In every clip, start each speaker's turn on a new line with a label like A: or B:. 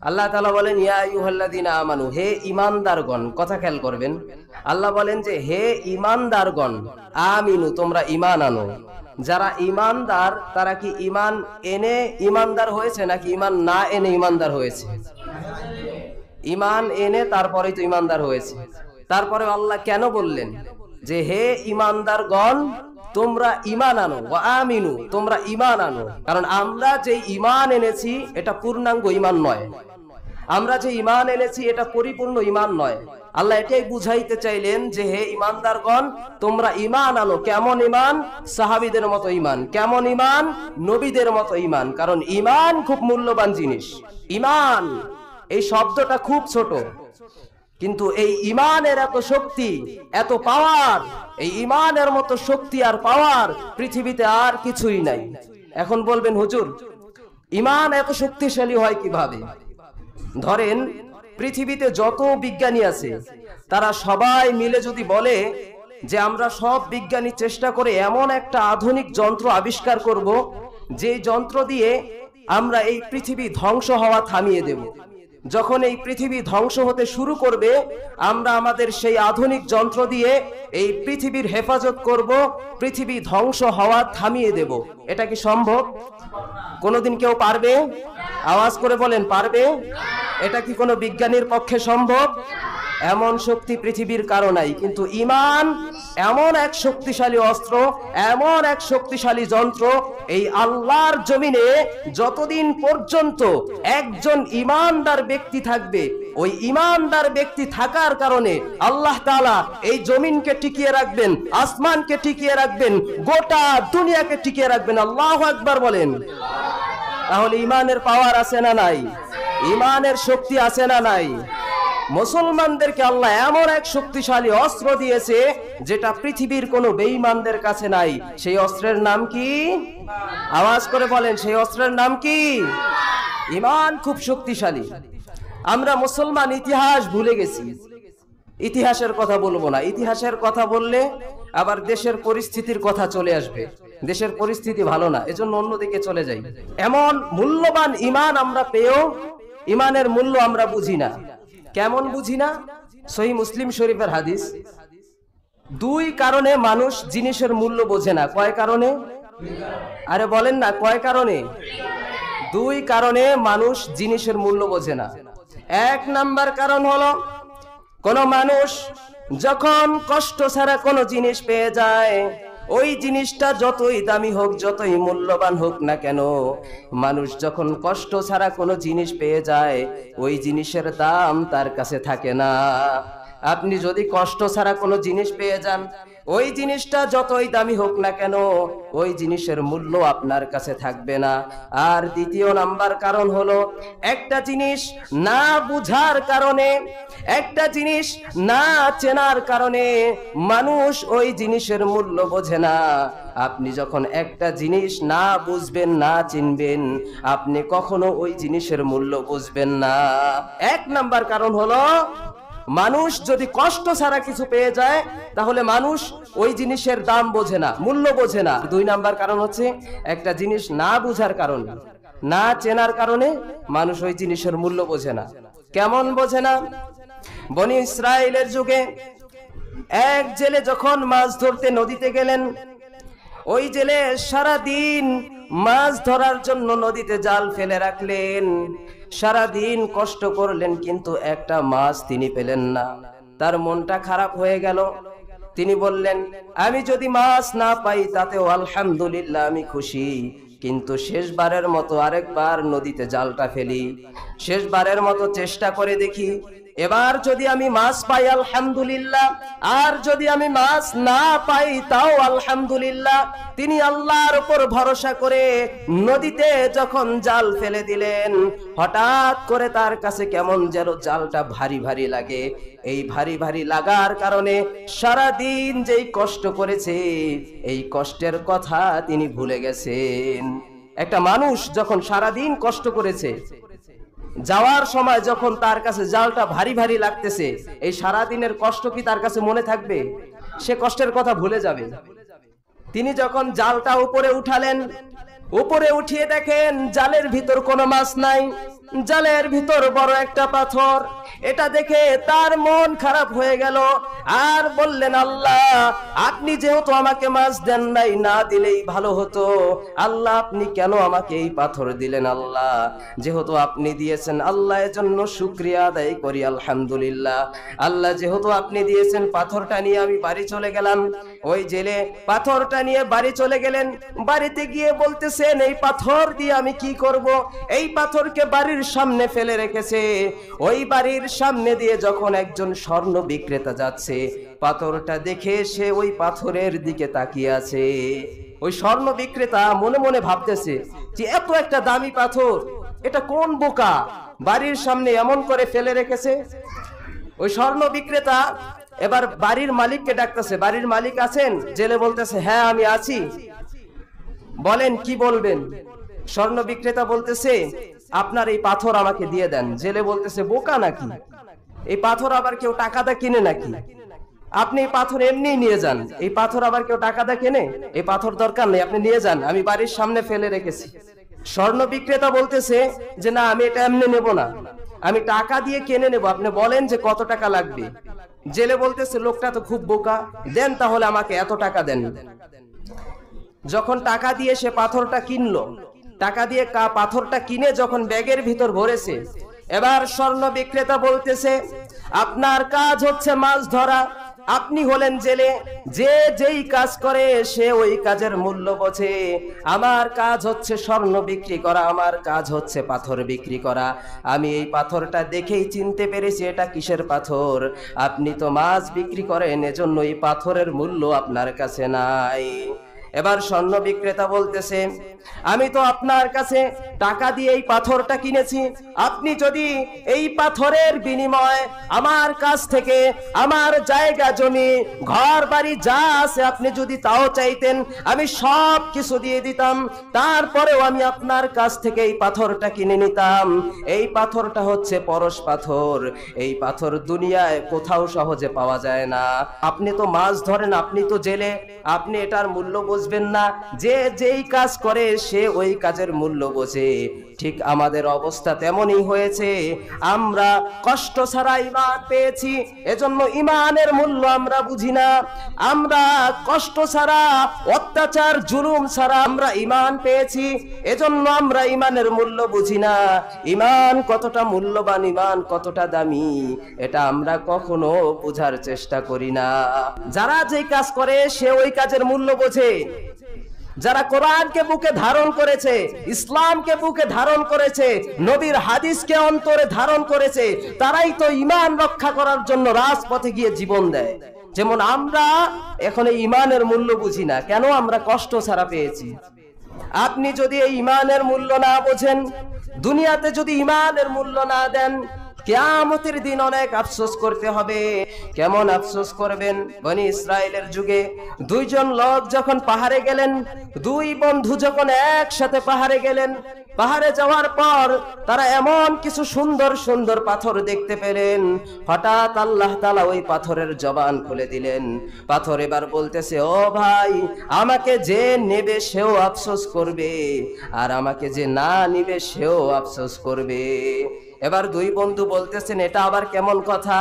A: আল্লাহ তাআলা বলেন ইয়া আইয়ুহাল্লাযীনা আমানু, হে ঈমানদারগণ। কথা খেয়াল করবেন, আল্লাহ বলেন যে হে ঈমানদারগণ, আমিনু, তোমরা ঈমান আনো। যারা ঈমানদার তারা কি ঈমান এনে ঈমানদার হয়েছে নাকি ঈমান না এনে ঈমানদার হয়েছে? ঈমান এনে তারপরেই তো ঈমানদার হয়েছে। তারপরে আল্লাহ কেন বললেন যে হে ঈমানদারগণ তোমরা ঈমান আনো, ওয়া আমিনু, তোমরা ঈমান আনো? কারণ আমরা যে ঈমান এনেছি এটা পূর্ণাঙ্গ ঈমান নয়, আমরা যে ঈমান এনেছি এটা পরিপূর্ণ ঈমান নয়। আল্লাহ এটাই বুঝাইতে চাইলেন যে হে ঈমানদারগণ তোমরা ঈমান আনো। কেমন ঈমান? সাহাবীদের মতো ঈমান। কেমন ঈমান? নবীদের মতো ঈমান। কারণ ঈমান খুব মূল্যবান জিনিস। ঈমান এই শব্দটা খুব ছোট, কিন্তু এই ঈমানের এত শক্তি, এত পাওয়ার, এই ঈমানের মতো শক্তি আর পাওয়ার পৃথিবীতে আর কিছুই নাই। এখন বলবেন হুজুর ঈমান এত শক্তিশালী হয় কিভাবে? ধরেন পৃথিবীতে যত বিজ্ঞানী আছে তারা সবাই মিলে যদি বলে যে আমরা সব বিজ্ঞানী চেষ্টা করে এমন একটা আধুনিক যন্ত্র আবিষ্কার করব যে যন্ত্র দিয়ে আমরা এই পৃথিবী ধ্বংস হওয়া থামিয়ে দেব। যখন এই পৃথিবী ধ্বংস হতে শুরু করবে আমরা আমাদের সেই আধুনিক যন্ত্র দিয়ে এই পৃথিবীর হেফাজত করব, পৃথিবী ধ্বংস হওয়া থামিয়ে দেব। এটা কি সম্ভব? কোনোদিন কেউ পারবে? আওয়াজ করে বলেন, পারবে? এটা কি কোনো বিজ্ঞানীর পক্ষে সম্ভব? এমন শক্তি পৃথিবীর কারো নাই। কিন্তু ঈমান এমন এক শক্তিশালী অস্ত্র, এমন এক শক্তিশালী যন্ত্র, এই আল্লাহর জমিনে যতদিন পর্যন্ত একজন ঈমানদার ব্যক্তি থাকবে, ওই ঈমানদার ব্যক্তি থাকার কারণে আল্লাহ তাআলা এই জমিনকে টিকিয়ে রাখবেন, আসমানকে টিকিয়ে রাখবেন, গোটা দুনিয়াকে টিকিয়ে রাখবেন। আল্লাহু আকবার বলেন। তাহলে ঈমানের পাওয়ার আছে না নাই? ঈমানের শক্তি আছে না নাই? মুসলমানদেরকে আল্লাহ এমন এক শক্তিশালী অস্ত্র দিয়েছে যেটা পৃথিবীর কোনো বেঈমানদের কাছে নাই। সেই অস্ত্রের নাম কি? আওয়াজ করে বলেন, সেই অস্ত্রের নাম কি? ঈমান খুব শক্তিশালী। আমরা মুসলমান ইতিহাস ভুলে গেছি। ইতিহাসের কথা বলবো না, ইতিহাসের কথা বললে আবার দেশের পরিস্থিতির কথা চলে আসবে। দেশের পরিস্থিতি ভালো না, এজন্য অন্যদিকে চলে যাই। এমন মূল্যবান ঈমান আমরা পেয়েও ঈমানের মূল্য আমরা বুঝি না। কেমন বুঝি না? সহিহ মুসলিম শরীফের হাদিস, দুই কারণে মানুষ জিনিসের মূল্য বোঝে না। কয় কারণে? আরে বলেন না, কয় কারণে? দুই কারণে মানুষ জিনিসের মূল্য বোঝে না। এক নাম্বার কারণ হলো কোন মানুষ যখন কষ্ট ছাড়া কোনো জিনিস পেয়ে যায়, ওই জিনিসটা যতই দামি হোক, যতই মূল্যবান হোক না কেন, মানুষ যখন কষ্ট ছাড়া কোনো জিনিস পেয়ে যায় ওই জিনিসের দাম তার কাছে থাকে না। আপনি যদি কষ্ট ছাড়া কোনো জিনিস পেয়ে যান, ওই জিনিসটা যতই দামি হোক না কেন ওই জিনিসের মূল্য আপনার কাছে থাকবে না। আর দ্বিতীয় নাম্বার কারণ হলো একটা জিনিস না বুঝার কারণে, একটা জিনিস না চেনার কারণে মানুষ ওই জিনিসের মূল্য বোঝে না। আপনি যখন একটা জিনিস না বুঝবেন, না চিনবেন, আপনি কখনো ওই জিনিসের মূল্য বুঝবেন না। এক নাম্বার কারণ হলো মানুষ যদি কষ্ট ছাড়া কিছু পেয়ে যায় তাহলে মানুষ ওই জিনিসের দাম বোঝে না, মূল্য বোঝে না। দুই নাম্বার কারণ হচ্ছে একটা জিনিস না বুঝার কারণে, না চেনার কারণে মানুষ ওই জিনিসের মূল্য বোঝে না। কেমন বোঝে না? বনি ইসরাইলের যুগে এক জেলে যখন মাছ ধরতে নদীতে গেলেন, ওই জেলে সারা দিন মাছ ধরার জন্য নদীতে জাল ফেলে রাখলেন, সারা দিন কষ্ট করলেন, কিন্তু একটা মাছ তিনি পেলেন না। তার মনটা খারাপ হয়ে গেল। তিনি বললেন আমি যদি মাছ না পাই তাতেও আলহামদুলিল্লাহ, আমি খুশি, কিন্তু শেষবারের মতো আরেকবার নদীতে জালটা ফেলি, শেষবারের মতো চেষ্টা করে দেখি, এবার যদি আমি মাছ পাই আলহামদুলিল্লাহ, আর যদি আমি মাছ না পাই তাও আলহামদুলিল্লাহ। তিনি আল্লাহর উপর ভরসা করে নদীতে যখন জাল ফেলে দিলেন, হঠাৎ করে তার কাছে কেমন যেন জালটা ভারী ভারী লাগে। এই ভারী ভারী লাগার কারণে সারা দিন যেই কষ্ট করেছে এই কষ্টের কথা তিনি ভুলে গেছেন। একটা মানুষ যখন সারা দিন কষ্ট করেছে, যাওয়ার সময় যখন তার কাছে জালটা ভারী ভারী লাগতেছে, এই সারা দিনের কষ্ট কি তার কাছে মনে থাকবে? সে কষ্টের কথা ভুলে যাবে। তিনি যখন জালটা উপরে উঠালেন, উপরে উঠিয়ে দেখেন জালের ভিতর কোনো মাছ নাই। জালের ভিতর বড় একটা পাথর। এটা দেখে তার মন খারাপ হয়ে গেল, আর বললেন, আল্লাহ আপনি যেহেতু আমাকে মাছ দেন নাই, না দিলেই ভালো হতো। আল্লাহ আপনি কেন আমাকে এই পাথর দিলেন? আল্লাহ যেহেতু আপনি দিয়েছেন, আল্লাহ এর জন্য শুকরিয়া আদায় করি, আলহামদুলিল্লাহ। আল্লাহ যেহেতু আপনি দিয়েছেন, পাথরটা নিয়ে আমি বাড়ি চলে গেলাম। ওই জেলে পাথরটা নিয়ে বাড়ি চলে গেলেন। বাড়িতে গিয়ে বলতেছেন, এই পাথর দিয়ে আমি কি করব? এই পাথরকে বাড়ির সামনে ফেলে রেখেছে। ওই বাড়ির সামনে দিয়ে যখন একজন স্বর্ণ বিক্রেতা যাচ্ছে, পাথরটা দেখে সে ওই পাথরের দিকে তাকিয়ে আছে। ওই স্বর্ণ বিক্রেতা মনে মনে ভাবতেছে যে এত একটা দামি পাথর, এটা কোন বোকা বাড়ির সামনে এমন করে ফেলে রেখেছে। ওই স্বর্ণ বিক্রেতা এবার বাড়ির মালিককে ডাকতেছে, বাড়ির মালিক আছেন? জেলে বলতেছে, হ্যাঁ আমি আছি, বলেন কি বলবেন? স্বর্ণ বিক্রেতা বলতেছে, আপনার এই পাথর আমাকে দিয়ে দেন। জেলে বলতেছে, বোকা নাকি? এই পাথর আবার কেউ টাকা দিয়ে কিনে নাকি? আপনি এই পাথর এমনি নিয়ে যান, এই পাথর আবার কেউ টাকা দিয়ে কেনে? এই পাথর দরকার নেই, আপনি নিয়ে যান, আমি বাড়ির সামনে ফেলে রেখেছি। স্বর্ণ বিক্রেতা বলতেছে যে না, আমি এটা এমনি নেব না, আমি টাকা দিয়ে কিনে নেব, আপনি বলেন যে কত টাকা লাগবে। জেলে বলতেছে, লোকটা তো খুব বোকা, দেন তাহলে আমাকে এত টাকা দেন। যখন টাকা দিয়ে সে পাথরটা কিনলো, টাকা দিয়ে পাথরটা কিনে যখন ব্যাগের ভিতর ভরেছে, এবার স্বর্ণ বিক্রেতা বলতেছে, আপনার কাজ হচ্ছে মাছ ধরা, আপনি হলেন জেলে, যে যেই কাজ করে সে ওই কাজের মূল্য বোঝে। আমার কাজ হচ্ছে স্বর্ণ বিক্রি করা, আমার কাজ হচ্ছে পাথর বিক্রি করা। আমি এই পাথরটা দেখেই চিনতে পেরেছি এটা কিসের পাথর। আপনি তো মাছ বিক্রি করেন, এজন্য এই পাথরের মূল্য আপনার কাছে নাই। এবার স্বর্ণ বিক্রেতা বলতেছে, আমি তো আপনার কাছে টাকা দিয়ে এই পাথরটা কিনেছি, আপনি যদি এই পাথরের বিনিময়ে আমার কাছ থেকে আমার জায়গা জমি ঘর বাড়ি যা আছে আপনি যদি তাও চাইতেন, আমি সব কিছু দিয়ে দিতাম, তারপরেও আমি আপনার কাছ থেকে এই পাথরটা কিনে নিতাম। এই পাথরটা হচ্ছে পরশ পাথর, এই পাথর দুনিয়ায় কোথাও সহজে পাওয়া যায় না। আপনি তো মাছ ধরেন, আপনি তো জেলে, আপনি এটার মূল্য বুঝবেন না। যে যেই কাজ করে সে ওই কাজের মূল্য বোঝে। ঠিক আমাদের অবস্থা তেমনই হয়েছে। আমরা কষ্ট ছাড়া ঈমান পেয়েছি, এজন্য ঈমানের মূল্য আমরা বুঝি না। আমরা কষ্ট ছাড়া, অত্যাচার জুলুম ছাড়া আমরা ঈমান পেয়েছি, এজন্য আমরা ঈমানের মূল্য বুঝি না। ঈমান কতটা মূল্যবান, ঈমান কতটা দামি, এটা আমরা কখনো বোঝার চেষ্টা করি না। যারা যেই কাজ করে সে ওই কাজের মূল্য বোঝে। যারা কোরআনকে বুকে ধারণ করেছে, ইসলামকে বুকে ধারণ করেছে, নবীর হাদিসকে অন্তরে ধারণ করেছে, তারাই তো ঈমান রক্ষা করার জন্য রাজপথে গিয়ে জীবন দেয়। যেমন আমরা এখন এই ঈমানের মূল্য বুঝি না, কেন? আমরা কষ্ট ছাড়া পেয়েছি। আপনি যদি এই ঈমানের মূল্য না বোঝেন, দুনিয়াতে যদি ঈমানের মূল্য না দেন, কিয়ামতের দিন অনেক আফসোস করতে হবে। কেমন আফসোস করবেন? বনি ইসরায়েলের যুগে দুইজন লোক যখন পাহাড়ে গেলেন, দুই বন্ধু যখন একসাথে পাহাড়ে গেলেন, পাহাড়ে যাওয়ার পর তারা এমন কিছু সুন্দর সুন্দর পাথর দেখতে পেলেন। হঠাৎ আল্লাহ তাআলা ওই পাথরের জবান খুলে দিলেন। পাথর এবার বলতেছে, ও ভাই, আমাকে যে নেবে সেও আফসোস করবে, আর আমাকে যে না নিবে সেও আফসোস করবে। এবার দুই বন্ধু বলতেছেন, এটা আবার কেমন কথা?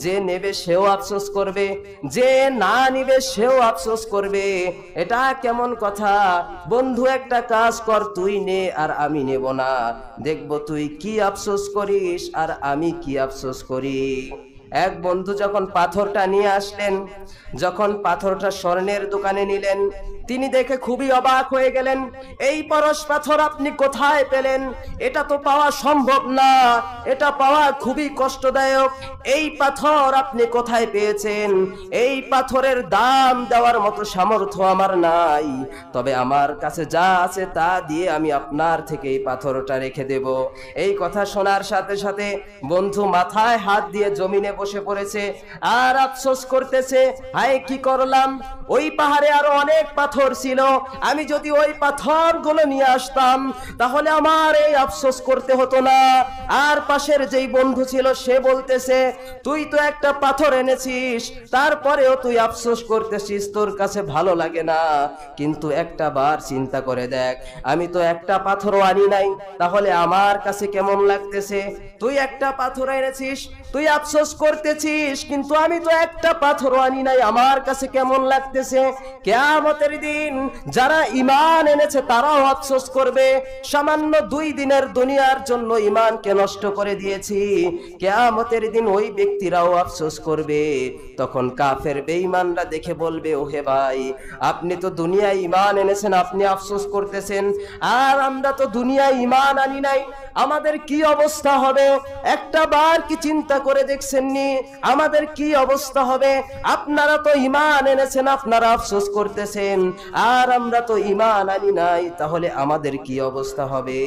A: যে নেবে সেও আফসোস করবে, যে না নিবে সেও আফসোস করবে, এটা কেমন কথা? বন্ধু একটা কাজ কর, তুই নে আর আমি নেব না, দেখবো তুই কি আফসোস করিস আর আমি কি আফসোস করি। এক বন্ধু যখন পাথরটা নিয়ে আসলেন, যখন পাথরটা স্বর্ণের দোকানে নিলেন, তিনি দেখে খুবই অবাক হয়ে গেলেন। এই পরশ পাথর আপনি কোথায় পেলেন? এটা তো পাওয়া সম্ভব না, এটা পাওয়া খুবই কষ্টদায়ক। এই পাথর আপনি কোথায় পেয়েছেন? এই পাথরের দাম দেওয়ার মতো সামর্থ্য আমার নাই, তবে আমার কাছে যা আছে তা দিয়ে আমি আপনার থেকে এই পাথরটা রেখে দেব। এই কথা শোনার সাথে সাথে বন্ধু মাথায় হাত দিয়ে জমিনে বসে পড়েছে আর আফসোস করতেছে, হায় কি করলাম, ওই পাহাড়ে আরো অনেক পাথর পাথর ছিল, আমি যদি ওই পাথরগুলো নিয়ে আসতাম তাহলে আমার এই আফসোস করতে হতো না। আর পাশের যেই বন্ধু ছিল সে বলতেছে, তুই তো একটা পাথর এনেছিস, তারপরেও তুই আফসোস করতেছিস, তোর কাছে ভালো লাগে না। কিন্তু একটা বার চিন্তা করে দেখ, আমি তো একটা পাথরও আনি নাই, তাহলে আমার কাছে কেমন লাগতেছে? তুই একটা পাথর এনেছিস, তুই আফসোস করতেছিস, কিন্তু আমি তো একটা পাথরও আনি নাই, আমার কাছে কেমন লাগতেছে? কিয়ামতের দিন যারা ঈমান এনেছে তারাও আফসোস করবে, সামান্য 2 দিনের দুনিয়ার জন্য ঈমানকে নষ্ট করে দিয়েছি। কিয়ামতের দিন ওই ব্যক্তিরাও আফসোস করবে। তখন কাফের বেঈমানরা দেখে বলবে, ওহে ভাই, আপনি তো দুনিয়ায় ঈমান এনেছেন, আপনি আফসোস করতেছেন, আর আমরা তো দুনিয়ায় ঈমান আনি নাই, আমাদের কি অবস্থা হবে? একটা বার কি চিন্তা করে দেখছেননি আমাদের কি অবস্থা হবে? আপনারা তো ঈমান এনেছেন, আপনারা আফসোস করতেছেন, আর আমরা তো ঈমান আনি নাই, তাহলে আমাদের কি অবস্থা হবে?